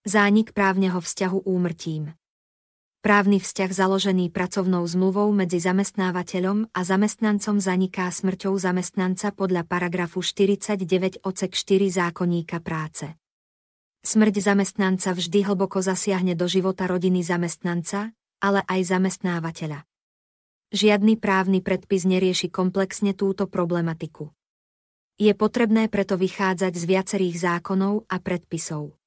Zánik právneho vzťahu úmrtím. Právny vzťah založený pracovnou zmluvou medzi zamestnávateľom a zamestnancom zaniká smrťou zamestnanca podľa paragrafu 49 odsek 4 zákonníka práce. Smrť zamestnanca vždy hlboko zasiahne do života rodiny zamestnanca, ale aj zamestnávateľa. Žiadny právny predpis nerieši komplexne túto problematiku. Je potrebné preto vychádzať z viacerých zákonov a predpisov.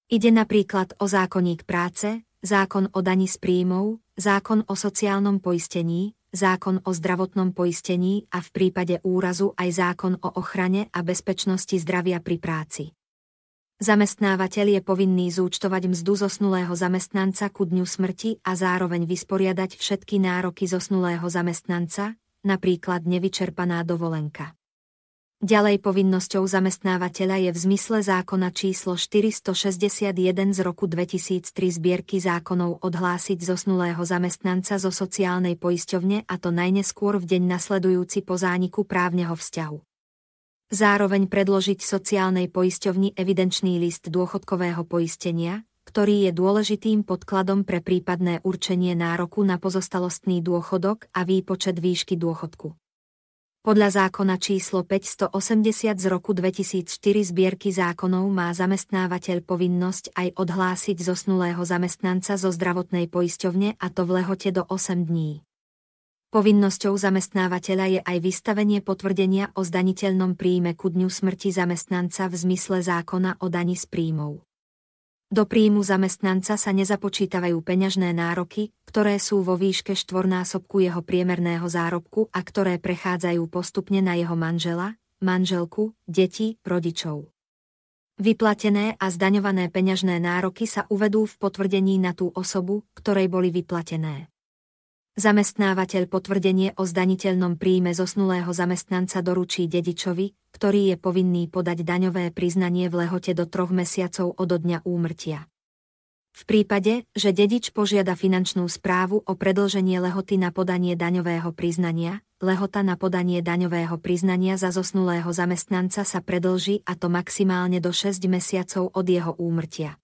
Ide napríklad o zákonník práce, zákon o dani z príjmov, zákon o sociálnom poistení, zákon o zdravotnom poistení a v prípade úrazu aj zákon o ochrane a bezpečnosti zdravia pri práci. Zamestnávateľ je povinný zúčtovať mzdu zosnulého zamestnanca ku dňu smrti a zároveň vysporiadať všetky nároky zosnulého zamestnanca, napríklad nevyčerpaná dovolenka. Ďalej povinnosťou zamestnávateľa je v zmysle zákona číslo 461 z roku 2003 zbierky zákonov odhlásiť zosnulého zamestnanca zo sociálnej poisťovne a to najneskôr v deň nasledujúci po zániku právneho vzťahu. Zároveň predložiť sociálnej poisťovni evidenčný list dôchodkového poistenia, ktorý je dôležitým podkladom pre prípadné určenie nároku na pozostalostný dôchodok a výpočet výšky dôchodku. Podľa zákona číslo 580 z roku 2004 zbierky zákonov má zamestnávateľ povinnosť aj odhlásiť zosnulého zamestnanca zo zdravotnej poisťovne a to v lehote do 8 dní. Povinnosťou zamestnávateľa je aj vystavenie potvrdenia o zdaniteľnom príjme ku dňu smrti zamestnanca v zmysle zákona o dani z príjmov. Do príjmu zamestnanca sa nezapočítavajú peňažné nároky, ktoré sú vo výške štvornásobku jeho priemerného zárobku a ktoré prechádzajú postupne na jeho manžela, manželku, deti, rodičov. Vyplatené a zdaňované peňažné nároky sa uvedú v potvrdení na tú osobu, ktorej boli vyplatené. Zamestnávateľ potvrdenie o zdaniteľnom príjme zosnulého zamestnanca doručí dedičovi, ktorý je povinný podať daňové priznanie v lehote do 3 mesiacov odo dňa úmrtia. V prípade, že dedič požiada finančnú správu o predĺženie lehoty na podanie daňového priznania, lehota na podanie daňového priznania za zosnulého zamestnanca sa predĺží a to maximálne do 6 mesiacov od jeho úmrtia.